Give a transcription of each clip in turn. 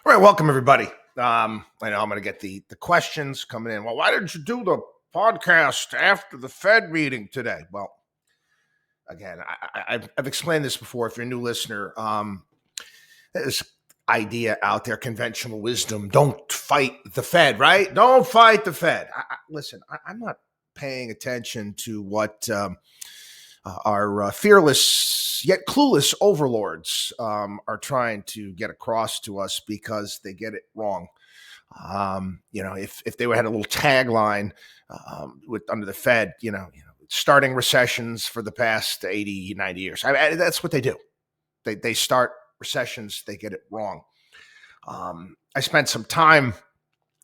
All right, welcome everybody. I know I'm going to get the questions coming in. Well, why didn't you do the podcast after the Fed meeting today? Well, again, I've explained this before. If you're a new listener, this idea out there, conventional wisdom: don't fight the Fed, right? Don't fight the Fed. Listen, I'm not paying attention to what our fearless yet clueless overlords are trying to get across to us because they get it wrong. If they had a little tagline with under the Fed, starting recessions for the past 80, 90 years. That's what they do. They start recessions, they get it wrong. I spent some time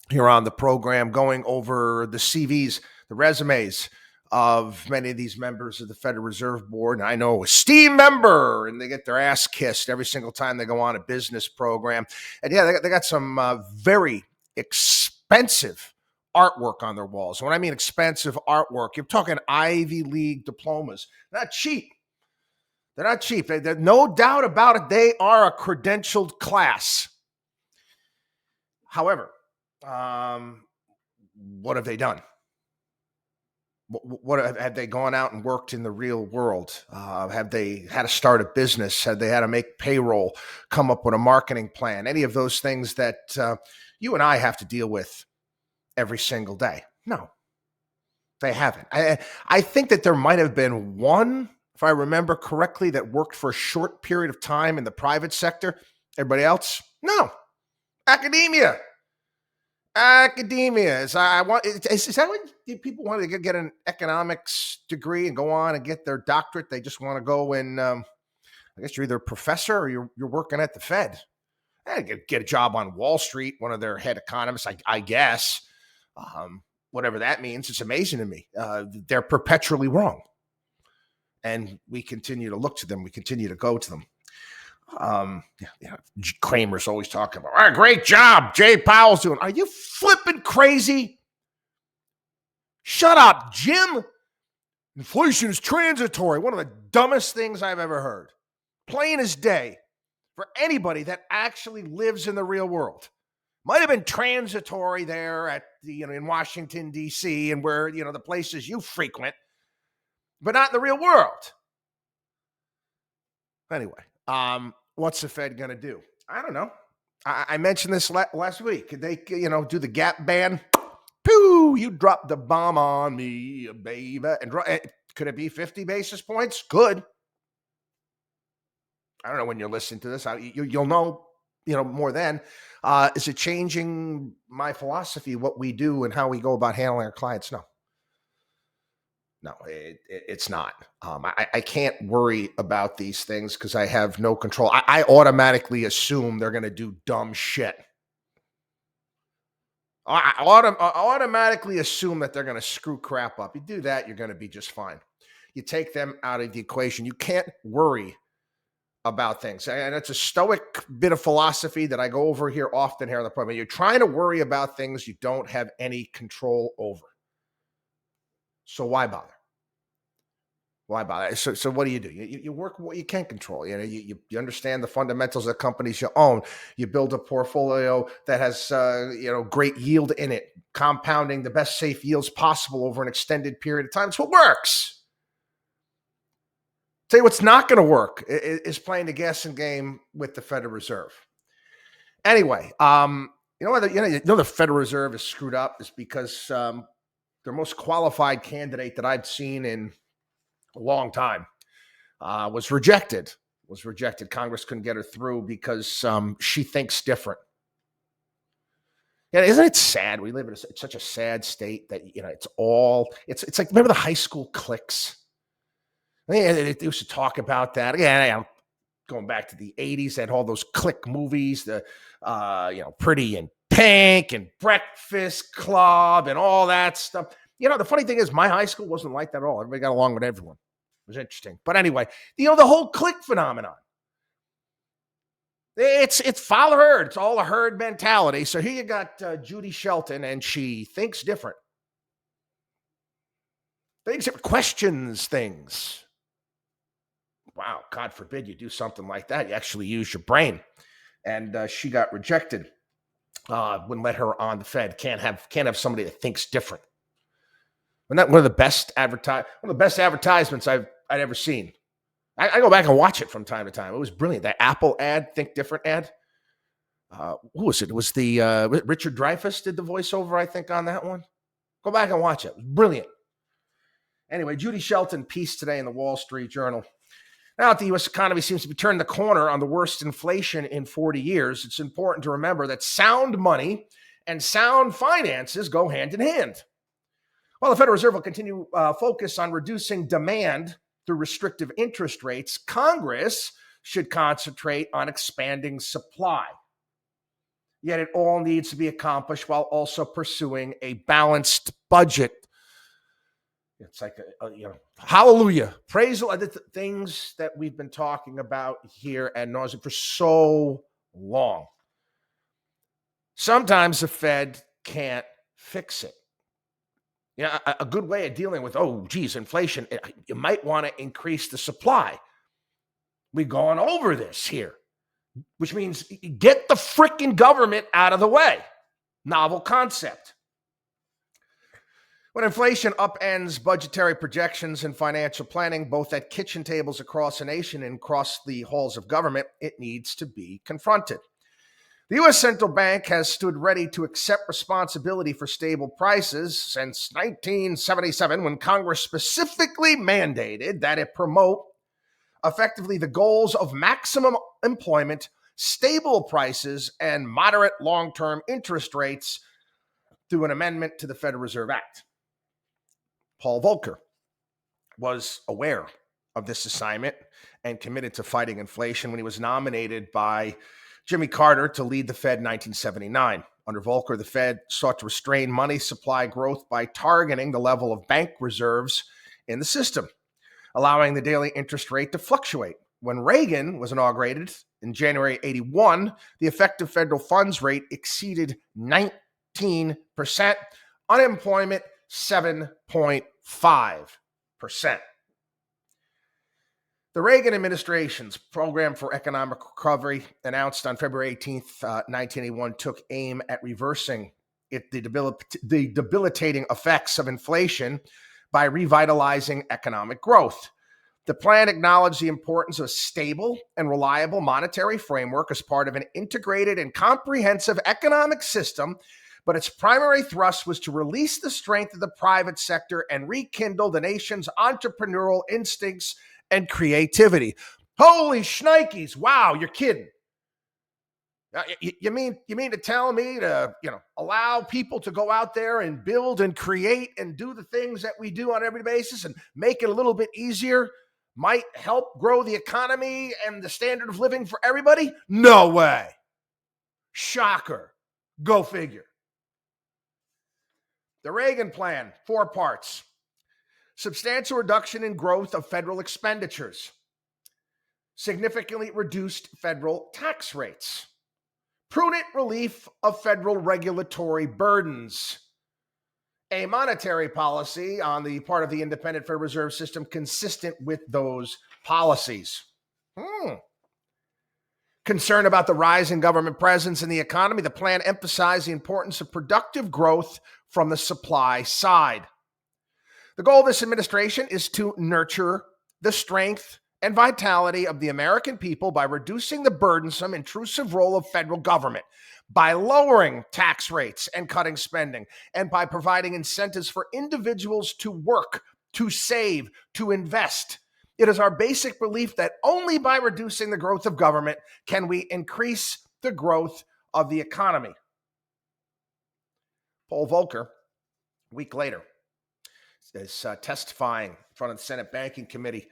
here on the program going over the CVs, the resumes of many of these members of the Federal Reserve Board. And I know a esteemed member, and they get their ass kissed every single time they go on a business program. And yeah, they got some very expensive artwork on their walls. When I mean expensive artwork, you're talking Ivy League diplomas. They're not cheap. They're not cheap. There's no doubt about it. They are a credentialed class. However, what have they done? What have they gone out and worked in the real world? Have they had to start a business? Have they had to make payroll, come up with a marketing plan? Any of those things that you and I have to deal with every single day? No, they haven't. I think that there might have been one, if I remember correctly, that worked for a short period of time in the private sector. Everybody else? No. Academia. Is that what people want to get an economics degree and go on and get their doctorate? They just want to go and I guess you're either a professor or you're working at the Fed. Get a job on Wall Street, one of their head economists, I guess. Whatever that means, it's amazing to me. They're perpetually wrong, and we continue to look to them. We continue to go to them. Kramer's always talking about, great job, Jay Powell's doing. Are you flipping crazy? Shut up, Jim. Inflation is transitory. One of the dumbest things I've ever heard. Plain as day for anybody that actually lives in the real world. Might have been transitory there at in Washington, D.C. and where, the places you frequent, but not in the real world. Anyway, what's the Fed going to do? I don't know. I mentioned this last week. Could they, do the gap ban? Pooh, you dropped the bomb on me, baby. And could it be 50 basis points? Could. I don't know when you're listening to this. You'll know, more then. Is it changing my philosophy, what we do and how we go about handling our clients? No, it's not. I can't worry about these things because I have no control. I automatically assume they're going to do dumb shit. I automatically assume that they're going to screw crap up. You do that, you're going to be just fine. You take them out of the equation. You can't worry about things. And it's a stoic bit of philosophy that I go over here often here on the program. You're trying to worry about things you don't have any control over. So why bother? Why bother? So what do? You work what you can control. You understand the fundamentals of companies you own. You build a portfolio that has great yield in it, compounding the best safe yields possible over an extended period of time. It's what works. Tell you what's not going to work is playing the guessing game with the Federal Reserve. Anyway, the Federal Reserve is screwed up is because their most qualified candidate that I've seen in a long time was rejected. Congress couldn't get her through because she thinks different. Yeah, isn't it sad? We live in such a sad state that it's like, remember the high school cliques? They used to talk about that. Again, going back to the 80s, they had all those clique movies, the Pretty in Pink and Breakfast Club and all that stuff. The funny thing is my high school wasn't like that at all. Everybody got along with everyone. It was interesting. But anyway, the whole clique phenomenon. It's follow herd. It's all a herd mentality. So here you got Judy Shelton, and she thinks different. Questions things. Wow, God forbid you do something like that. You actually use your brain. and she got rejected. Wouldn't let her on the Fed. Can't have somebody that thinks different. Wasn't that one of the best advertisements I'd ever seen? I go back and watch it from time to time. It was brilliant. That Apple ad, Think Different ad. Who was it? It was the Richard Dreyfuss did the voiceover, I think, on that one. Go back and watch it. It was brilliant. Anyway, Judy Shelton piece today in the Wall Street Journal. Now that the U.S. economy seems to be turning the corner on the worst inflation in 40 years, it's important to remember that sound money and sound finances go hand in hand. While the Federal Reserve will continue focus on reducing demand through restrictive interest rates, Congress should concentrate on expanding supply. Yet it all needs to be accomplished while also pursuing a balanced budget. It's like, hallelujah. Praise the things that we've been talking about here ad nauseum for so long. Sometimes the Fed can't fix it. A good way of dealing with, inflation, you might want to increase the supply. We've gone over this here, which means get the freaking government out of the way. Novel concept. When inflation upends budgetary projections and financial planning, both at kitchen tables across the nation and across the halls of government, it needs to be confronted. The U.S. Central Bank has stood ready to accept responsibility for stable prices since 1977, when Congress specifically mandated that it promote effectively the goals of maximum employment, stable prices, and moderate long-term interest rates through an amendment to the Federal Reserve Act. Paul Volcker was aware of this assignment and committed to fighting inflation when he was nominated by Jimmy Carter to lead the Fed in 1979. Under Volcker, the Fed sought to restrain money supply growth by targeting the level of bank reserves in the system, allowing the daily interest rate to fluctuate. When Reagan was inaugurated in January 81, the effective federal funds rate exceeded 19%, unemployment 7.5%. The Reagan administration's program for economic recovery, announced on February 18th, 1981, took aim at reversing the debilitating effects of inflation by revitalizing economic growth. The plan acknowledged the importance of a stable and reliable monetary framework as part of an integrated and comprehensive economic system, but its primary thrust was to release the strength of the private sector and rekindle the nation's entrepreneurial instincts and creativity. Holy shnikes. Wow, you're kidding. You mean to tell me to, allow people to go out there and build and create and do the things that we do on every basis and make it a little bit easier might help grow the economy and the standard of living for everybody? No way. Shocker. Go figure. The Reagan plan, 4 parts. Substantial reduction in growth of federal expenditures. Significantly reduced federal tax rates. Prudent relief of federal regulatory burdens. A monetary policy on the part of the independent Federal Reserve System consistent with those policies. Concerned about the rise in government presence in the economy, the plan emphasized the importance of productive growth from the supply side. The goal of this administration is to nurture the strength and vitality of the American people by reducing the burdensome, intrusive role of federal government, by lowering tax rates and cutting spending, and by providing incentives for individuals to work, to save, to invest. It is our basic belief that only by reducing the growth of government can we increase the growth of the economy. Paul Volcker, a week later, is testifying in front of the Senate Banking Committee.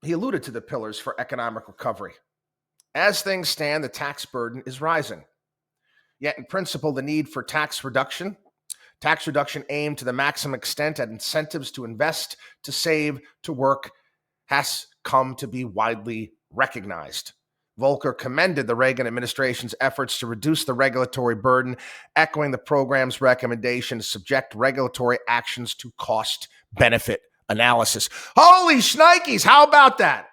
He alluded to the pillars for economic recovery. As things stand, the tax burden is rising. Yet in principle, the need for tax reduction aimed to the maximum extent at incentives to invest, to save, to work, has come to be widely recognized. Volcker commended the Reagan administration's efforts to reduce the regulatory burden, echoing the program's recommendation to subject regulatory actions to cost-benefit analysis. Holy shnikes, how about that?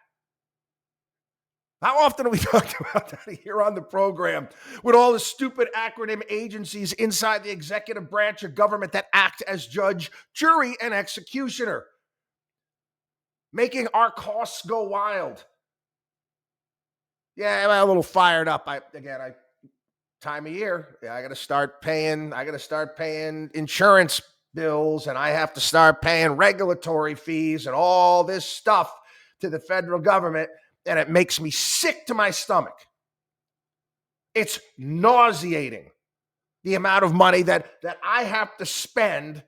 How often have we talked about that here on the program with all the stupid acronym agencies inside the executive branch of government that act as judge, jury, and executioner, making our costs go wild? Yeah, I'm a little fired up. Time of year, I got to start paying. I got to start paying insurance bills, and I have to start paying regulatory fees and all this stuff to the federal government, and it makes me sick to my stomach. It's nauseating the amount of money that I have to spend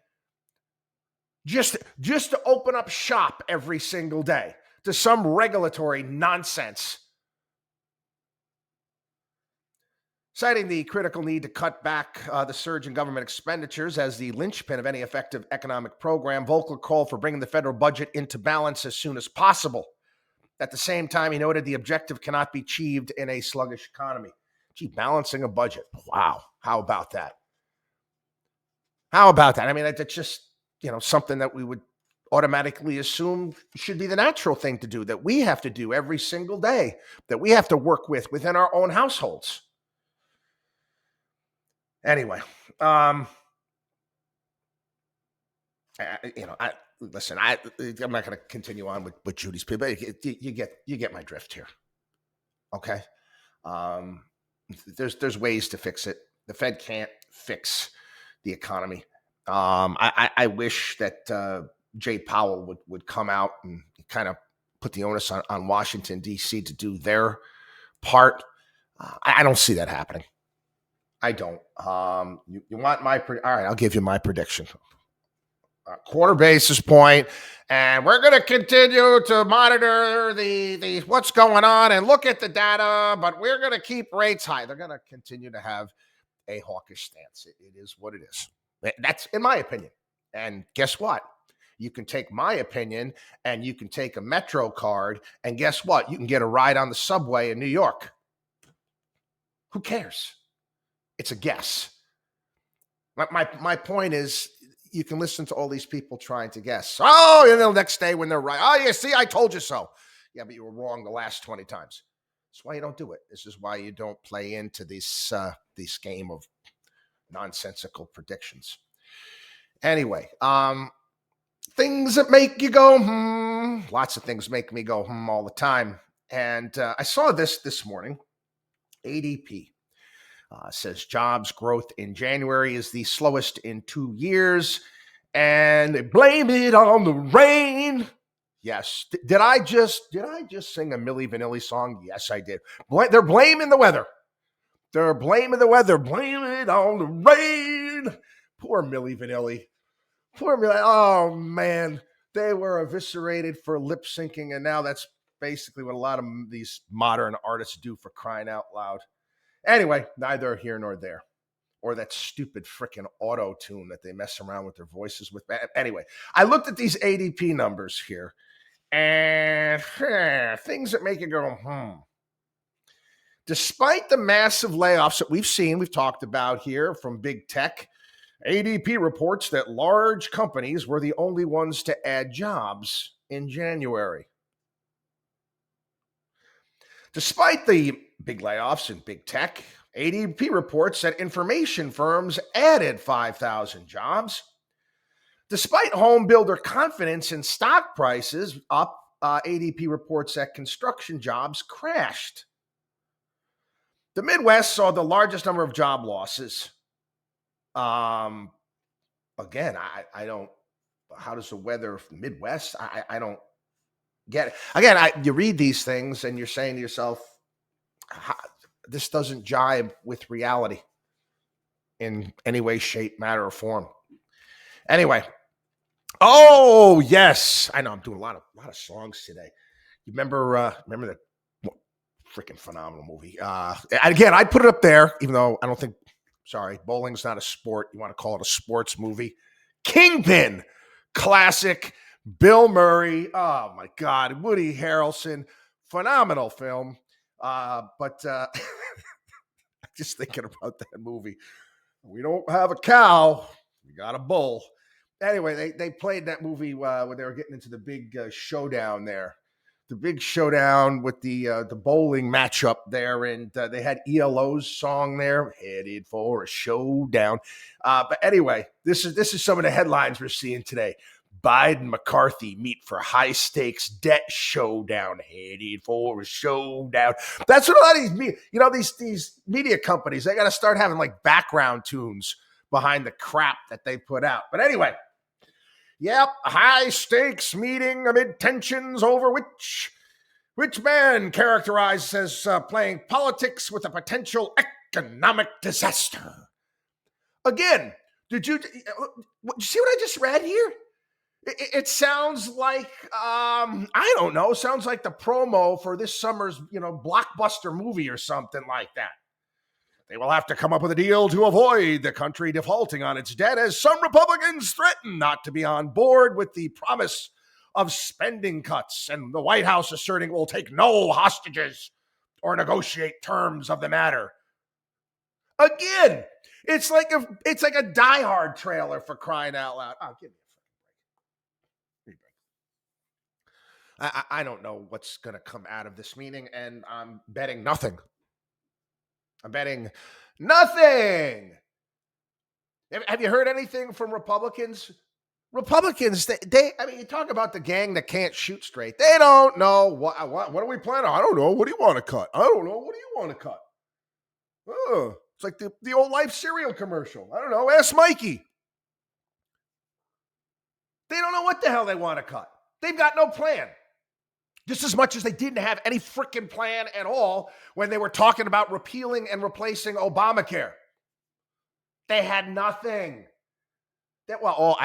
just to open up shop every single day to some regulatory nonsense. Citing the critical need to cut back the surge in government expenditures as the linchpin of any effective economic program, Volcker called for bringing the federal budget into balance as soon as possible. At the same time, he noted the objective cannot be achieved in a sluggish economy. Gee, balancing a budget. Wow. How about that? How about that? I mean, that's just, something that we would automatically assume should be the natural thing to do, that we have to do every single day, that we have to work within our own households. Anyway, listen. I'm not going to continue on with Judy's people. You get my drift here. Okay. There's ways to fix it. The Fed can't fix the economy. I wish that Jay Powell would come out and kind of put the onus on Washington, D.C. to do their part. I don't see that happening. I don't. You want my all right? I'll give you my prediction. Quarter basis point, and we're going to continue to monitor the what's going on and look at the data, but we're going to keep rates high. They're going to continue to have a hawkish stance. It is what it is. That's in my opinion. And guess what? You can take my opinion and you can take a Metro card, and guess what? You can get a ride on the subway in New York. Who cares? It's a guess. My point is, you can listen to all these people trying to guess. Oh, and the next day when they're right. Oh, yeah, see, I told you so. Yeah, but you were wrong the last 20 times. That's why you don't do it. This is why you don't play into this game of nonsensical predictions. Anyway, things that make you go, Lots of things make me go, all the time. And I saw this morning. ADP. Says jobs growth in January is the slowest in 2 years, and they blame it on the rain. Yes. Did I just sing a Milli Vanilli song? Yes, I did. They're blaming the weather. They're blaming the weather. Blame it on the rain. Poor Milli Vanilli. Poor Milli. Oh, man. They were eviscerated for lip syncing, and now that's basically what a lot of these modern artists do, for crying out loud. Anyway, neither here nor there. Or that stupid freaking auto tune that they mess around with their voices with. Anyway, I looked at these ADP numbers here, and things that make you go, Despite the massive layoffs that we've talked about here from big tech, ADP reports that large companies were the only ones to add jobs in January. Despite the big layoffs in big tech, ADP reports that information firms added 5,000 jobs. Despite home builder confidence in stock prices up, ADP reports that construction jobs crashed. The Midwest saw the largest number of job losses. Again, I don't. How does the weather of the Midwest? I don't get it. Again, you read these things and you're saying to yourself, this doesn't jibe with reality in any way, shape, matter, or form. Anyway, oh yes, I know I'm doing a lot of songs today. You remember the freaking phenomenal movie? Again, I'd put it up there, even though I don't think. Sorry, bowling's not a sport. You want to call it a sports movie? Kingpin, classic. Bill Murray. Oh my God, Woody Harrelson, phenomenal film. But just thinking about that movie. We don't have a cow. We got a bull. Anyway, they played that movie when they were getting into the big showdown there. the big showdown with the bowling matchup there, and they had ELO's song there, headed for a showdown. But anyway, this is some of the headlines we're seeing today. Biden McCarthy meet for high stakes debt showdown, headed for a showdown. That's what a lot of these media companies, they got to start having like background tunes behind the crap that they put out. But anyway, yep, high stakes meeting amid tensions over which man characterized as playing politics with a potential economic disaster. Again, did you see what I just read here? It sounds like I don't know. Sounds like the promo for this summer's blockbuster movie or something like that. They will have to come up with a deal to avoid the country defaulting on its debt, as some Republicans threaten not to be on board with the promise of spending cuts, and the White House asserting it will take no hostages or negotiate terms of the matter. Again, it's like a Die Hard trailer, for crying out loud. Oh, give me a break. I don't know what's going to come out of this meeting, and I'm betting nothing. I'm betting nothing. Have you heard anything from Republicans? Republicans, you talk about the gang that can't shoot straight. They don't know what are we planning on? I don't know. What do you want to cut? I don't know. What do you want to cut? Oh, it's like the old Life cereal commercial. I don't know. Ask Mikey. They don't know what the hell they want to cut. They've got no plan. Just as much as they didn't have any freaking plan at all when they were talking about repealing and replacing Obamacare. They had nothing. And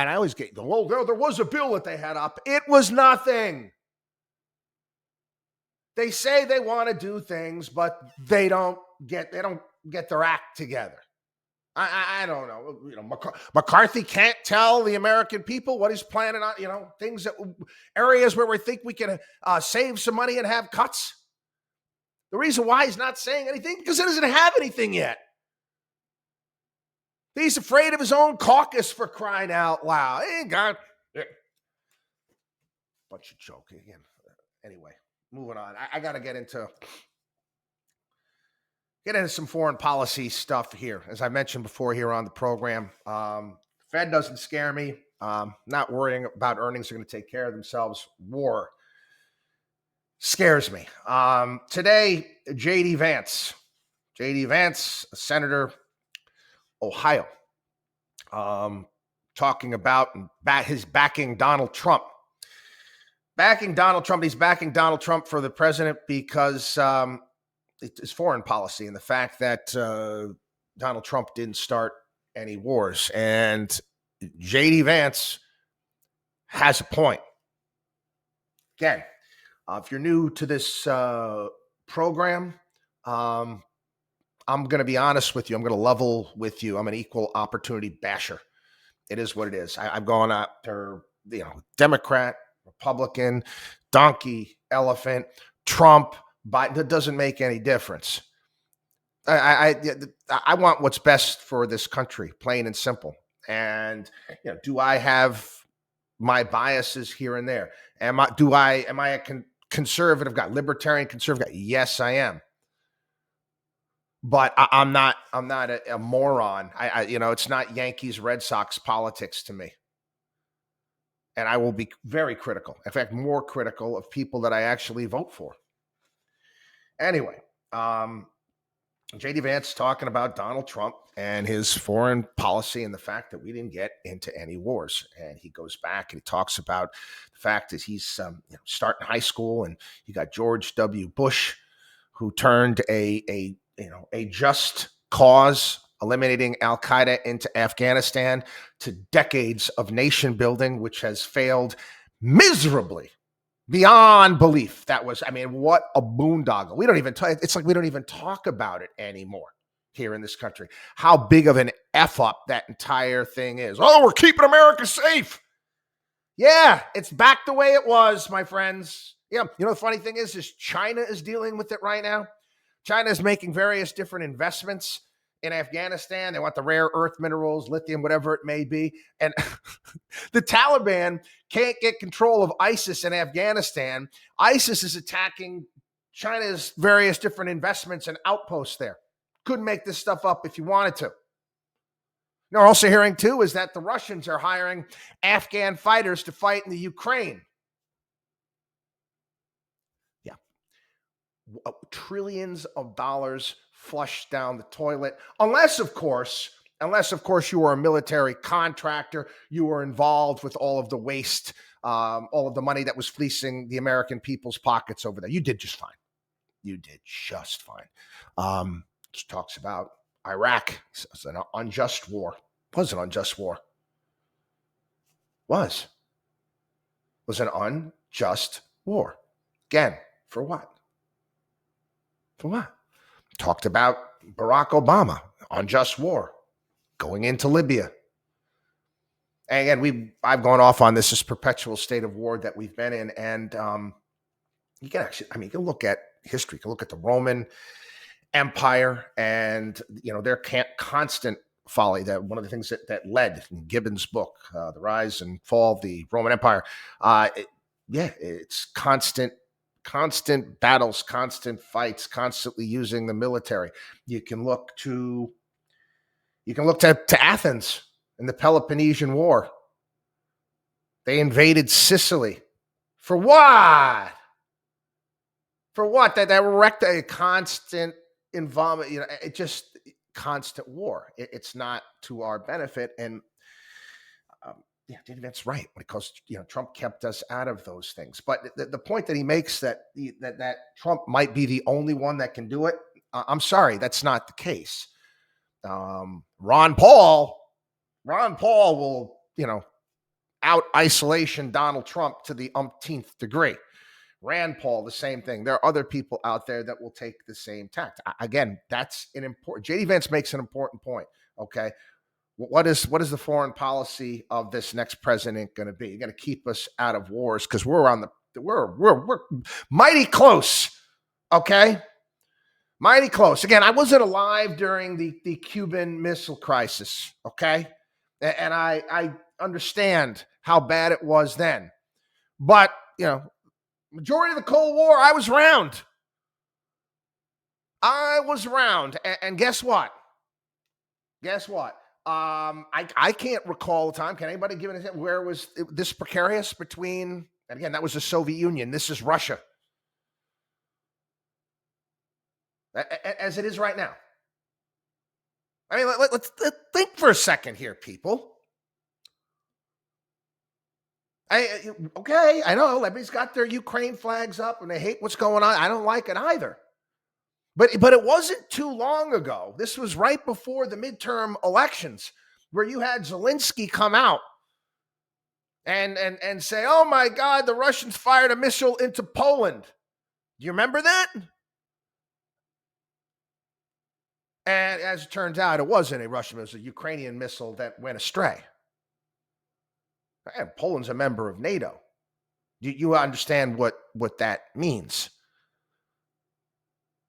I always get, there was a bill that they had up. It was nothing. They say they want to do things, but they don't get their act together. I don't know. McCarthy can't tell the American people what he's planning on, areas where we think we can save some money and have cuts. The reason why he's not saying anything, because he doesn't have anything yet. He's afraid of his own caucus, for crying out loud. He ain't got bunch of joking again. Anyway, moving on. I got to get into some foreign policy stuff here. As I mentioned before here on the program, Fed doesn't scare me. Not worrying about earnings are going to take care of themselves. War scares me. Today, J.D. Vance, a senator, Ohio, talking about his backing Donald Trump. He's backing Donald Trump for the president because it's foreign policy and the fact that Donald Trump didn't start any wars. And J.D. Vance has a point. Again, if you're new to this program, I'm going to be honest with you. I'm going to level with you. I'm an equal opportunity basher. It is what it is. I've gone after, Democrat, Republican, donkey, elephant, Trump, Biden. That doesn't make any difference. I want what's best for this country, plain and simple. And do I have my biases here and there? Am I a conservative guy, libertarian conservative guy? Yes, I am. But I'm not a moron. It's not Yankees, Red Sox politics to me. And I will be very critical. In fact, more critical of people that I actually vote for. Anyway, J.D. Vance talking about Donald Trump and his foreign policy and the fact that we didn't get into any wars. And he goes back and he talks about the fact that he's starting high school, and you got George W. Bush, who turned a just cause, eliminating Al-Qaeda into Afghanistan, to decades of nation building, which has failed miserably beyond belief. That was, what a boondoggle. It's like we don't even talk about it anymore here in this country. How big of an F up that entire thing is. Oh, we're keeping America safe. Yeah, it's back the way it was, my friends. Yeah, the funny thing is China is dealing with it right now. China is making various different investments in Afghanistan. They want the rare earth minerals, lithium, whatever it may be. And the Taliban can't get control of ISIS in Afghanistan. ISIS is attacking China's various different investments and outposts there. Couldn't make this stuff up if you wanted to. Now, we're also hearing, too, is that the Russians are hiring Afghan fighters to fight in the Ukraine. Yeah. Trillions of dollars flushed down the toilet. Unless, of course, you were a military contractor, you were involved with all of the waste, all of the money that was fleecing the American people's pockets over there. You did just fine. You did just fine. Just talks about Iraq. It's an unjust war. It was an unjust war. Was an unjust war. Again, for what? For what? Talked about Barack Obama, unjust war, going into Libya. And again, I've gone off on this perpetual state of war that we've been in. And you can actually, you can look at history, you can look at the Roman Empire and, their constant folly. That one of the things that led in Gibbon's book, The Rise and Fall of the Roman Empire. It's constant battles, constant fights, constantly using the military. You can look to Athens in the Peloponnesian War. They invaded Sicily. For what? For what? That wrecked a constant involvement. It just constant war. It's not to our benefit. And that's right. Because Trump kept us out of those things. But the point that he makes that Trump might be the only one that can do it. I'm sorry, that's not the case. Ron Paul will out isolation Donald Trump to the umpteenth degree. Rand Paul, the same thing. There are other people out there that will take the same tact. Again, that's an important. JD Vance makes an important point. Okay. What is the foreign policy of this next president going to be? You're going to keep us out of wars because we're mighty close. Okay, mighty close. Again, I wasn't alive during the Cuban Missile Crisis. Okay, and I understand how bad it was then, but majority of the Cold War, I was around. And guess what? I can't recall a time. Can anybody give an example where it was this precarious between? And again, that was the Soviet Union. This is Russia, as it is right now. Let's think for a second here, people. I know everybody's got their Ukraine flags up and they hate what's going on. I don't like it either. But it wasn't too long ago. This was right before the midterm elections where you had Zelensky come out and say, "Oh my God, the Russians fired a missile into Poland." Do you remember that? And as it turns out, it wasn't a Russian missile, it was a Ukrainian missile that went astray. And Poland's a member of NATO. You understand what that means?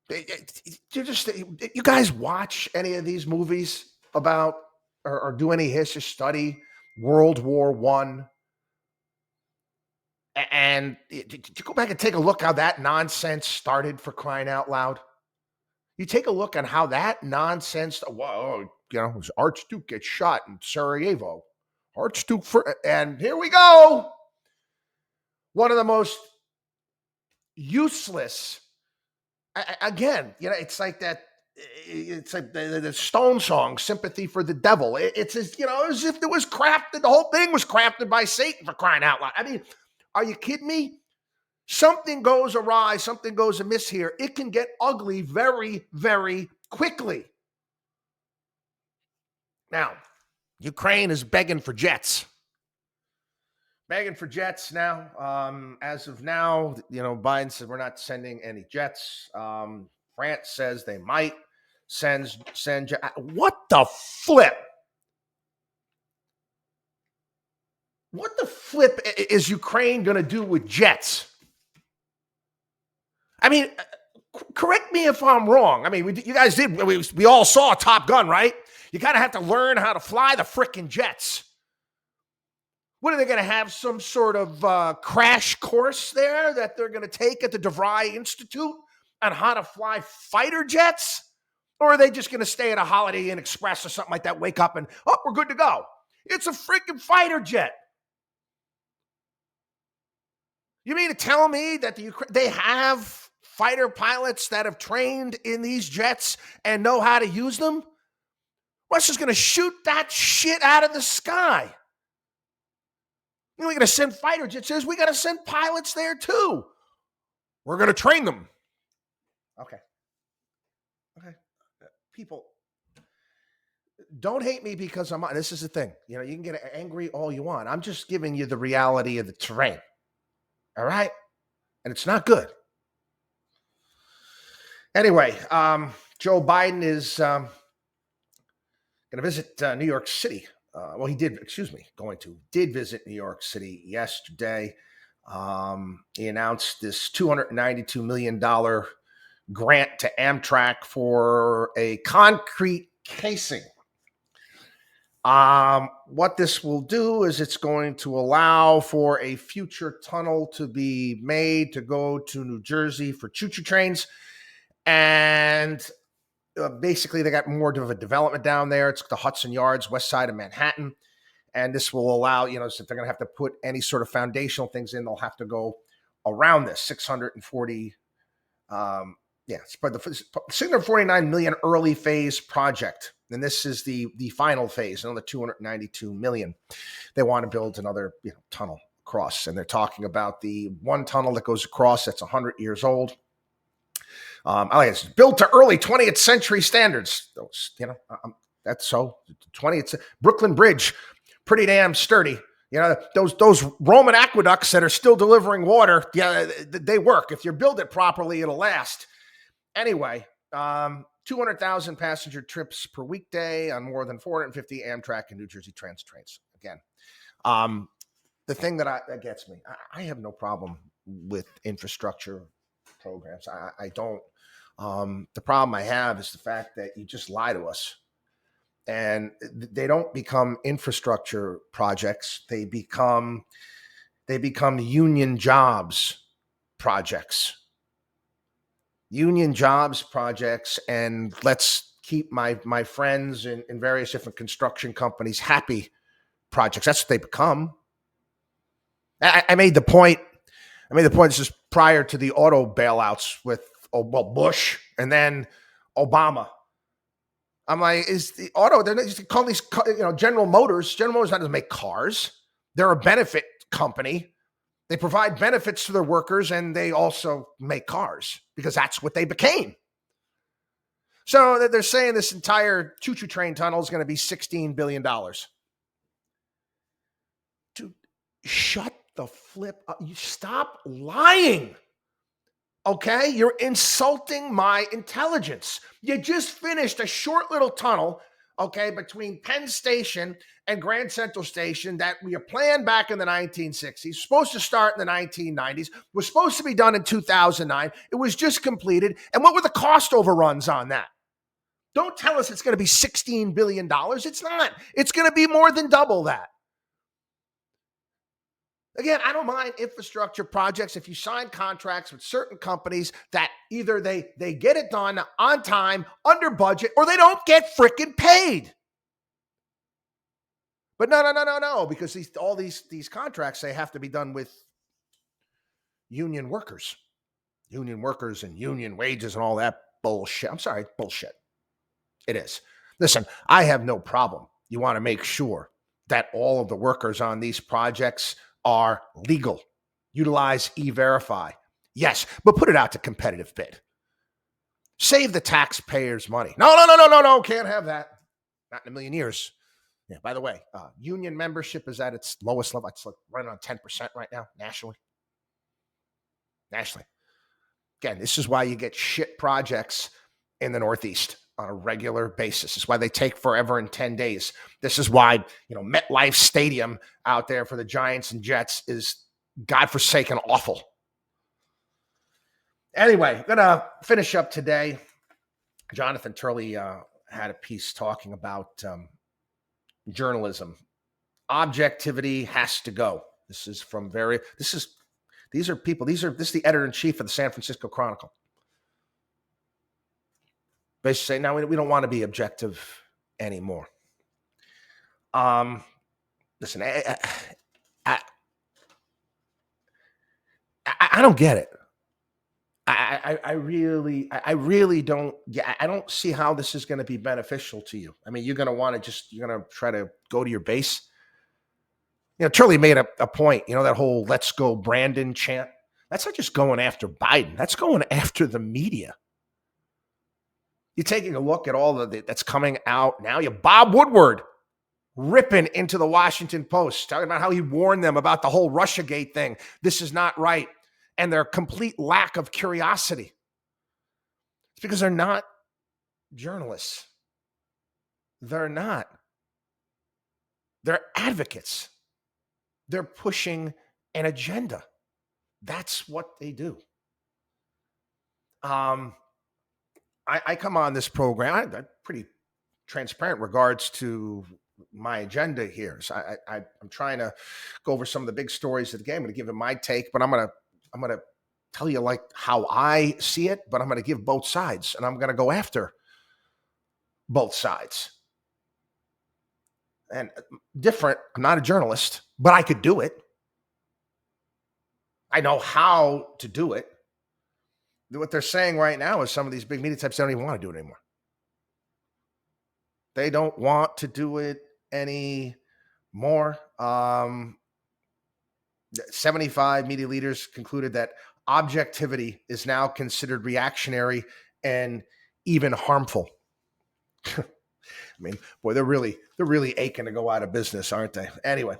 You guys watch any of these movies about or do any history, study World War I? And did you go back and take a look how that nonsense started, for crying out loud? You take a look on how that nonsense, Archduke gets shot in Sarajevo. And here we go. One of the most useless. Again, it's like that. It's like the Stone song, "Sympathy for the Devil." It's as if it was crafted. The whole thing was crafted by Satan, for crying out loud. Are you kidding me? Something goes awry, something goes amiss here. It can get ugly very, very quickly. Now, Ukraine is begging for jets. Now. As of now, Biden said we're not sending any jets. France says they might send. What the flip? What the flip is Ukraine going to do with jets? Correct me if I'm wrong. I mean, you guys did. We all saw Top Gun, right? You kind of have to learn how to fly the frickin' jets. What are they going to have? Some sort of crash course there that they're going to take at the DeVry Institute on how to fly fighter jets? Or are they just going to stay at a Holiday Inn Express or something like that, wake up and, oh, we're good to go? It's a freaking fighter jet. You mean to tell me that they have fighter pilots that have trained in these jets and know how to use them? Russia's going to shoot that shit out of the sky. You know, we're going to send fighter jets. We got to send pilots there too. We're going to train them. Okay. People, don't hate me because this is the thing. You know, you can get angry all you want. I'm just giving you the reality of the terrain. All right? And it's not good. Anyway, Joe Biden is going to visit New York City. Did visit New York City yesterday. He announced this $292 million grant to Amtrak for a concrete casing. What this will do is it's going to allow for a future tunnel to be made to go to New Jersey for choo-choo trains. And basically, they got more of a development down there. It's the Hudson Yards, west side of Manhattan. And this will allow, so if they're going to have to put any sort of foundational things in, they'll have to go around this 640, it's the $649 million early phase project. And this is the final phase, another $292 million. They want to build another tunnel across. And they're talking about the one tunnel that goes across that's 100 years old. It's built to early 20th century standards. That's so 20th Brooklyn Bridge, pretty damn sturdy. Those Roman aqueducts that are still delivering water, they work. If you build it properly, it'll last. Anyway, 200,000 passenger trips per weekday on more than 450 Amtrak and New Jersey Trans trains. Again, the thing that gets me, I have no problem with infrastructure programs. I don't. The problem I have is the fact that you just lie to us. And they don't become infrastructure projects. They become union jobs projects. Union jobs projects, and let's keep my friends in various different construction companies happy projects. That's what they become. I made the point. This is prior to the auto bailouts with Bush and then Obama. I'm like, is the auto? They're just call these, General Motors. General Motors doesn't make cars. They're a benefit company. They provide benefits to their workers, and they also make cars because that's what they became. So they're saying this entire choo-choo train tunnel is going to be $16 billion. Dude, shut the flip up. You stop lying. Okay? You're insulting my intelligence. You just finished a short little tunnel, between Penn Station and Grand Central Station that we planned back in the 1960s, supposed to start in the 1990s, was supposed to be done in 2009. It was just completed. And what were the cost overruns on that? Don't tell us it's going to be $16 billion. It's not. It's going to be more than double that. Again, I don't mind infrastructure projects if you sign contracts with certain companies that either they get it done on time, under budget, or they don't get freaking paid. But no, because all these contracts, they have to be done with union workers and union wages and all that bullshit. I'm sorry, bullshit. It is. Listen, I have no problem. You want to make sure that all of the workers on these projects are legal. Utilize E-Verify. Yes, but put it out to competitive bid. Save the taxpayers' money. No, can't have that. Not in a million years. Yeah, by the way, union membership is at its lowest level. It's like running on 10% right now, nationally. Again, this is why you get shit projects in the Northeast on a regular basis. This is why they take forever in 10 days. This is why, MetLife Stadium out there for the Giants and Jets is godforsaken awful. Anyway, I'm gonna finish up today. Jonathan Turley had a piece talking about journalism. Objectivity has to go. This is these are people. This is the editor-in-chief of the San Francisco Chronicle. Basically saying, no, we don't want to be objective anymore. Listen, I don't get it. I really don't. I don't see how this is going to be beneficial to you. I mean, you're going to try to go to your base. Turley made a point. That whole "Let's go Brandon" chant. That's not just going after Biden. That's going after the media. You're taking a look at all that's coming out now. You Bob Woodward ripping into the Washington Post, talking about how he warned them about the whole Russiagate thing. This is not right. And their complete lack of curiosity. It's because they're not journalists. They're not. They're advocates. They're pushing an agenda. That's what they do. I come on this program. I'm pretty transparent in regards to my agenda here. So I'm trying to go over some of the big stories of the game. I'm going to give it my take, but I'm going to tell you like how I see it, but I'm going to give both sides, and I'm going to go after both sides. And different, I'm not a journalist, but I could do it. I know how to do it. What they're saying right now is some of these big media types don't even want to do it anymore. They don't want to do it anymore. 75 media leaders concluded that objectivity is now considered reactionary and even harmful. I mean, boy, they're really aching to go out of business, aren't they? Anyway,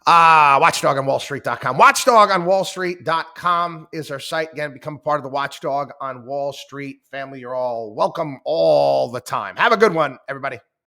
WatchDogOnWallStreet.com. WatchDogOnWallStreet.com is our site. Again, become a part of the Watchdog on Wall Street family. You're all welcome all the time. Have a good one, everybody.